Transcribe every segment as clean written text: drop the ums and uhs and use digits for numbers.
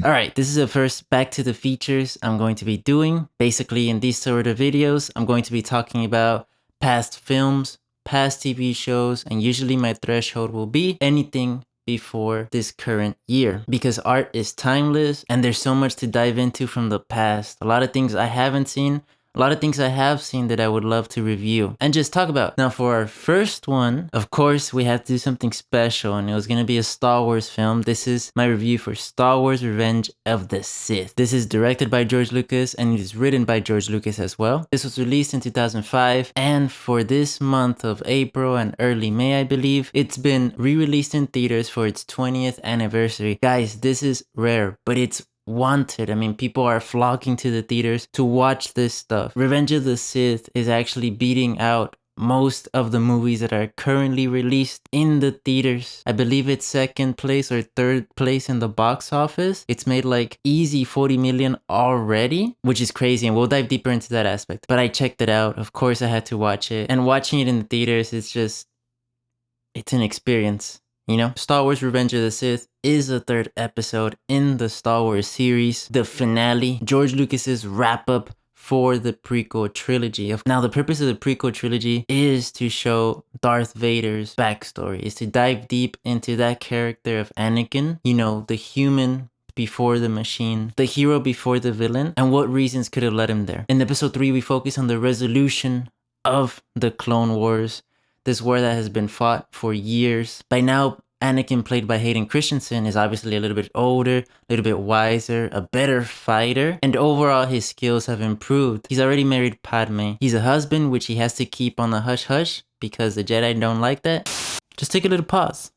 All right, this is the first back to the features I'm going to be doing. Basically, in these sort of videos, I'm going to be talking about past films, past TV shows, and usually my threshold will be anything before this current year, because art is timeless and there's so much to dive into from the past. A lot of things I haven't seen, a lot of things I have seen that I would love to review and just talk about. Now, for our first one, of course, we have to do something special, and it was going to be a Star Wars film. This is my review for Star Wars Revenge of the Sith. This is directed by George Lucas and it is written by George Lucas as well. This was released in 2005, and for this month of April and early May, I believe, it's been re-released in theaters for its 20th anniversary. Guys, this is rare, but it's wanted. I mean, people are flocking to the theaters to watch this stuff. Revenge of the Sith is actually beating out most of the movies that are currently released in the theaters. I believe it's second place or third place in the box office. It's made like easy 40 million already, which is crazy, and we'll dive deeper into that aspect. But I checked it out. Of course, I had to watch it, and watching it in the theaters, it's an experience. You know, Star Wars Revenge of the Sith is the third episode in the Star Wars series, the finale, George Lucas's wrap-up for the prequel trilogy. Now, the purpose of the prequel trilogy is to show Darth Vader's backstory, is to dive deep into that character of Anakin, you know, the human before the machine, the hero before the villain, and what reasons could have led him there. In episode 3, we focus on the resolution of the Clone Wars, this war that has been fought for years. By now, Anakin, played by Hayden Christensen, is obviously a little bit older, a little bit wiser, a better fighter, and overall his skills have improved. He's already married Padme. He's a husband, which he has to keep on the hush-hush because the Jedi don't like that. Just take a little pause.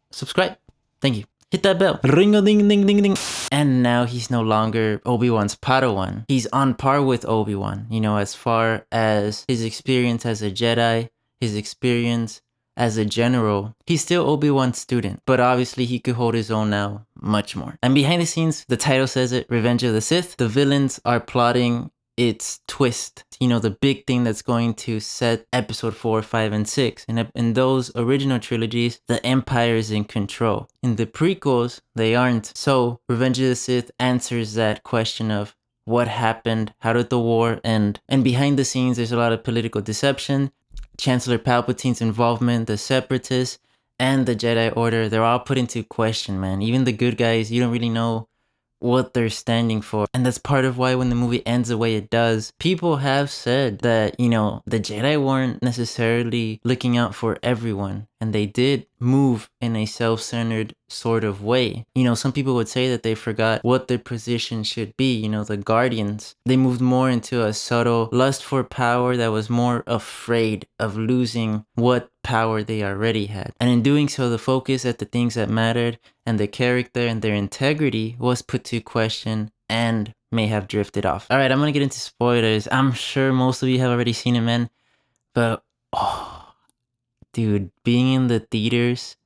Subscribe. Thank you. Hit that bell. Ring-a-ding-ding-ding-ding. And now he's no longer Obi-Wan's Padawan. He's on par with Obi-Wan, you know, as far as his experience as a Jedi, his experience as a general. He's still Obi-Wan's student, but obviously he could hold his own now much more. And behind the scenes, the title says it, Revenge of the Sith. The villains are plotting its twist, you know, the big thing that's going to set episode 4, 5, and 6. In those original trilogies, the Empire is in control. In the prequels, they aren't. So Revenge of the Sith answers that question of what happened, how did the war end? And behind the scenes, there's a lot of political deception. Chancellor Palpatine's involvement, the Separatists, and the Jedi Order, they're all put into question, man. Even the good guys, you don't really know what they're standing for. And that's part of why when the movie ends the way it does, people have said that, you know, the Jedi weren't necessarily looking out for everyone, and they did move in a self-centered sort of way. You know, some people would say that they forgot what their position should be. You know, the Guardians, they moved more into a subtle lust for power that was more afraid of losing what power they already had. And in doing so, the focus at the things that mattered and the character and their integrity was put to question and may have drifted off. All right, I'm gonna get into spoilers. I'm sure most of you have already seen it, man. But, oh, dude, being in the theaters,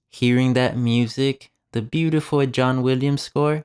hearing that music, the beautiful John Williams score,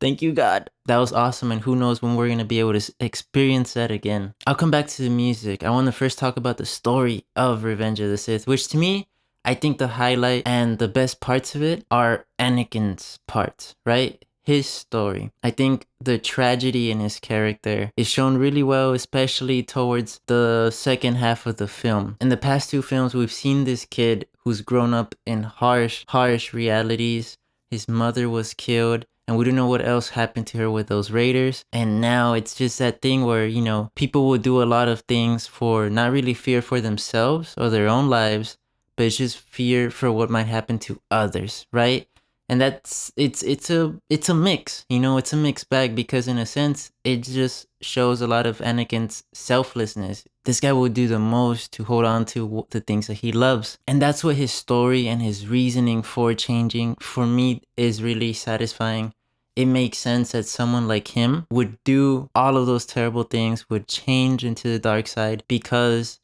thank you, God. That was awesome, and who knows when we're going to be able to experience that again. I'll come back to the music. I want to first talk about the story of Revenge of the Sith, which to me, I think the highlight and the best parts of it are Anakin's parts, right? His story. I think the tragedy in his character is shown really well, especially towards the second half of the film. In the past two films, we've seen this kid who's grown up in harsh realities. His mother was killed, and we don't know what else happened to her with those raiders. And now it's just that thing where, you know, people will do a lot of things for not really fear for themselves or their own lives, but it's just fear for what might happen to others, right? And it's a mix, you know, it's a mixed bag, because in a sense, it just shows a lot of Anakin's selflessness. This guy will do the most to hold on to the things that he loves. And that's what his story and his reasoning for changing, for me, is really satisfying. It makes sense that someone like him would do all of those terrible things, would change into the dark side because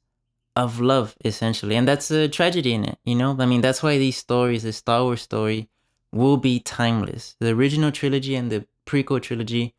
of love, essentially. And that's a tragedy in it, you know? I mean, that's why these stories, the Star Wars story, will be timeless. The original trilogy and the prequel trilogy,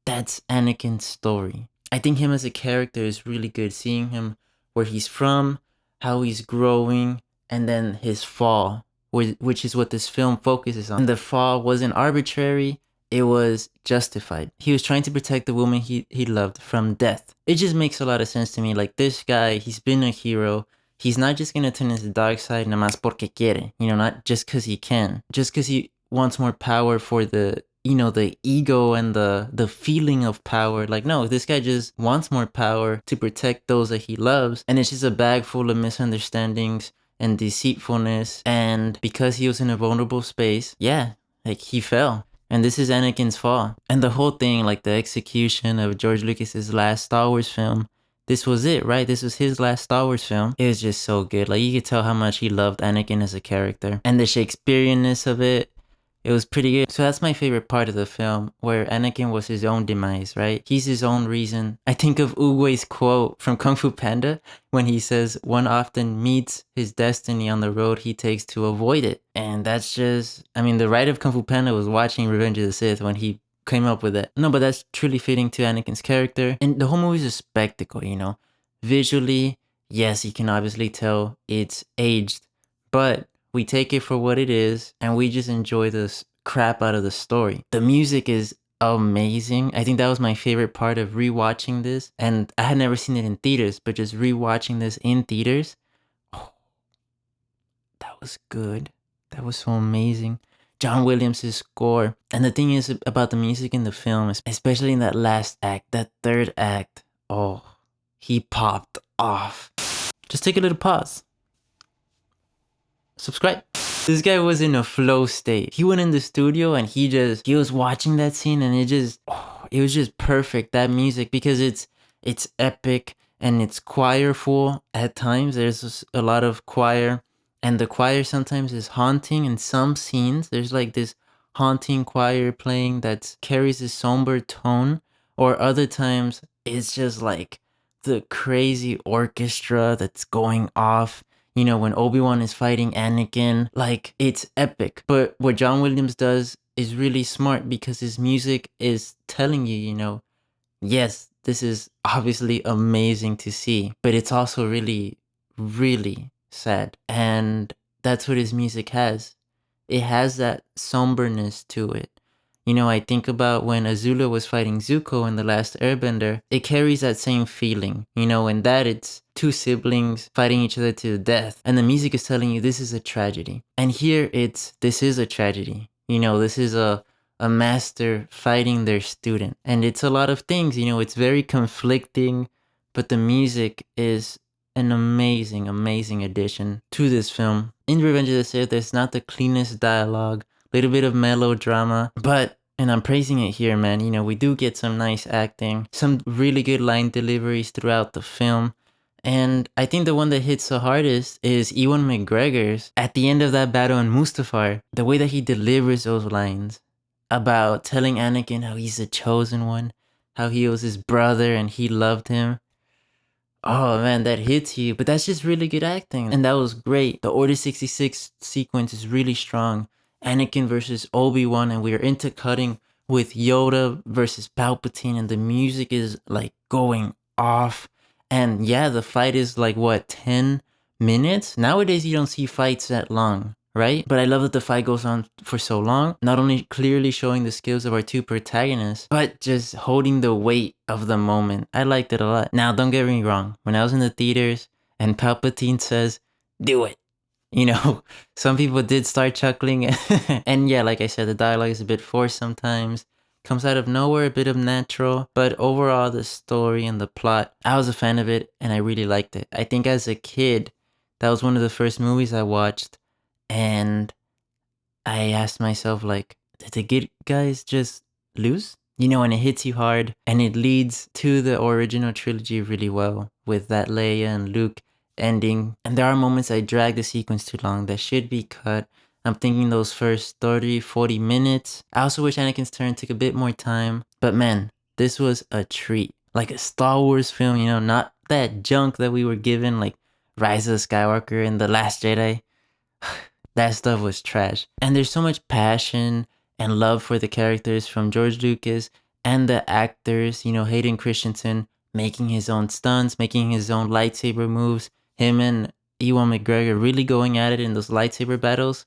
that's Anakin's story. I think him as a character is really good. Seeing him where he's from, how he's growing, and then his fall. which is what this film focuses on. And the fall wasn't arbitrary, it was justified. He was trying to protect the woman he loved from death. It just makes a lot of sense to me. Like, this guy, he's been a hero. He's not just gonna turn his dark side nada más porque quiere. You know, not just because he can. Just because he wants more power for the, you know, the ego and the feeling of power. Like, no, this guy just wants more power to protect those that he loves. And it's just a bag full of misunderstandings and deceitfulness. And because he was in a vulnerable space, yeah, like, he fell. And this is Anakin's fall. And the whole thing, like the execution of George Lucas's last Star Wars film, this was it, right? This was his last Star Wars film. It was just so good. Like, you could tell how much he loved Anakin as a character. And the Shakespeareanness of it, it was pretty good. So that's my favorite part of the film, where Anakin was his own demise, right? He's his own reason. I think of Oogway's quote from Kung Fu Panda when he says, one often meets his destiny on the road he takes to avoid it. And that's just, I mean, the writer of Kung Fu Panda was watching Revenge of the Sith when he came up with it. No, but that's truly fitting to Anakin's character. And the whole movie is a spectacle, you know? Visually, yes, you can obviously tell it's aged, but we take it for what it is, and we just enjoy this crap out of the story. The music is amazing. I think that was my favorite part of rewatching this. And I had never seen it in theaters, but just rewatching this in theaters, oh, that was good. That was so amazing. John Williams' score. And the thing is about the music in the film, especially in that last act, that third act, oh, he popped off. Just take a little pause. Subscribe. This guy was in a flow state. He went in the studio and he was watching that scene, and it was just perfect, that music, because it's epic and it's choirful at times. There's just a lot of choir, and the choir sometimes is haunting in some scenes. There's like this haunting choir playing that carries a somber tone, or other times it's just like the crazy orchestra that's going off. You know, when Obi-Wan is fighting Anakin, like, it's epic. But what John Williams does is really smart, because his music is telling you, you know, yes, this is obviously amazing to see, but it's also really, really sad. And that's what his music has. It has that somberness to it. You know, I think about when Azula was fighting Zuko in The Last Airbender, it carries that same feeling. You know, in that it's two siblings fighting each other to the death, and the music is telling you this is a tragedy. And here this is a tragedy. You know, this is a master fighting their student. And it's a lot of things, you know, it's very conflicting, but the music is an amazing, amazing addition to this film. In Revenge of the Sith, there's not the cleanest dialogue, little bit of melodrama, but, and I'm praising it here, man, you know, we do get some nice acting, some really good line deliveries throughout the film. And I think the one that hits the hardest is Ewan McGregor's at the end of that battle in Mustafar. The way that he delivers those lines about telling Anakin how he's the chosen one, how he was his brother and he loved him. Oh man, that hits you. But that's just really good acting. And that was great. The Order 66 sequence is really strong. Anakin versus Obi-Wan, and we are intercutting with Yoda versus Palpatine, and the music is like going off. And yeah, the fight is like, what, 10 minutes? Nowadays, you don't see fights that long, right? But I love that the fight goes on for so long, not only clearly showing the skills of our two protagonists, but just holding the weight of the moment. I liked it a lot. Now, don't get me wrong. When I was in the theaters and Palpatine says, do it, you know, some people did start chuckling. And yeah, like I said, the dialogue is a bit forced sometimes. Comes out of nowhere, a bit of natural. But overall, the story and the plot, I was a fan of it and I really liked it. I think as a kid, that was one of the first movies I watched. And I asked myself, like, did the good guys just lose? You know, and it hits you hard. And it leads to the original trilogy really well, with that Leia and Luke ending. And there are moments I drag the sequence too long that should be cut. I'm thinking those first 30, 40 minutes. I also wish Anakin's turn took a bit more time. But man, this was a treat. Like a Star Wars film, you know, not that junk that we were given, like Rise of Skywalker and The Last Jedi. That stuff was trash. And there's so much passion and love for the characters from George Lucas and the actors, you know, Hayden Christensen making his own stunts, making his own lightsaber moves, him and Ewan McGregor really going at it in those lightsaber battles.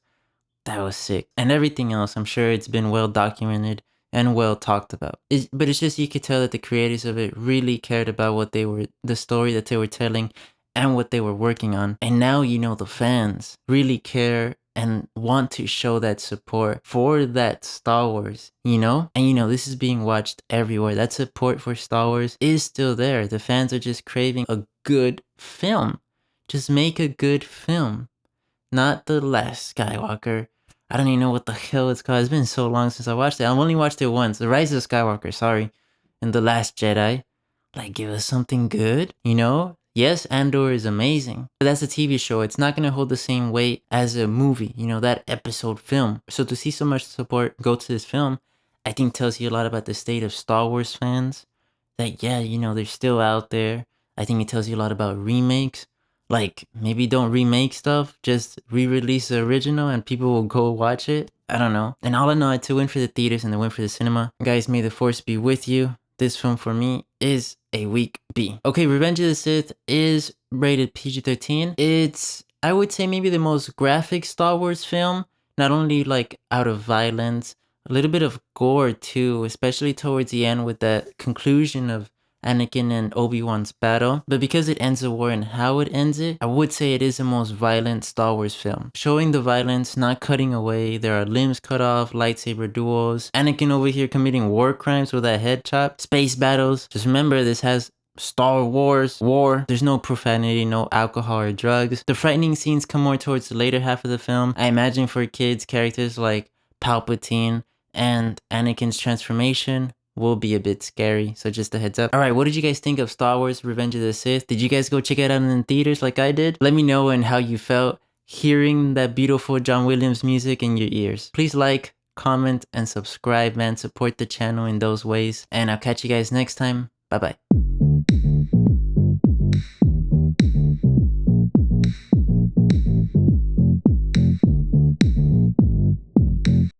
That was sick. And everything else, I'm sure it's been well documented and well talked about. But it's just you could tell that the creators of it really cared about the story that they were telling and what they were working on. And now, the fans really care and want to show that support for that Star Wars, And this is being watched everywhere. That support for Star Wars is still there. The fans are just craving a good film. Just make a good film. Not The Last Skywalker. I don't even know what the hell it's called. It's been so long since I watched it. I've only watched it once. The Rise of Skywalker, sorry. And The Last Jedi. Like, give us something good, Yes, Andor is amazing. But that's a TV show. It's not going to hold the same weight as a movie, that episode film. So to see so much support go to this film, I think tells you a lot about the state of Star Wars fans. That, yeah, they're still out there. I think it tells you a lot about remakes. Like, maybe don't remake stuff, just re-release the original and people will go watch it. I don't know. And all in all, it's a win for the theaters and a win for the cinema. Guys, may the force be with you. This film for me is a weak B. Okay, Revenge of the Sith is rated PG-13. It's, I would say, maybe the most graphic Star Wars film. Not only like out of violence, a little bit of gore too, especially towards the end with that conclusion of Anakin and Obi-Wan's battle. But because it ends the war and how it ends it, I would say it is the most violent Star Wars film. Showing the violence, not cutting away. There are limbs cut off, lightsaber duels, Anakin over here committing war crimes with that head chop, space battles. Just remember, this has Star Wars, war. There's no profanity, no alcohol or drugs. The frightening scenes come more towards the later half of the film. I imagine for kids, characters like Palpatine and Anakin's transformation will be a bit scary, so just a heads up. Alright, what did you guys think of Star Wars Revenge of the Sith? Did you guys go check it out in the theaters like I did? Let me know and how you felt hearing that beautiful John Williams music in your ears. Please like, comment, and subscribe, man. Support the channel in those ways. And I'll catch you guys next time. Bye-bye.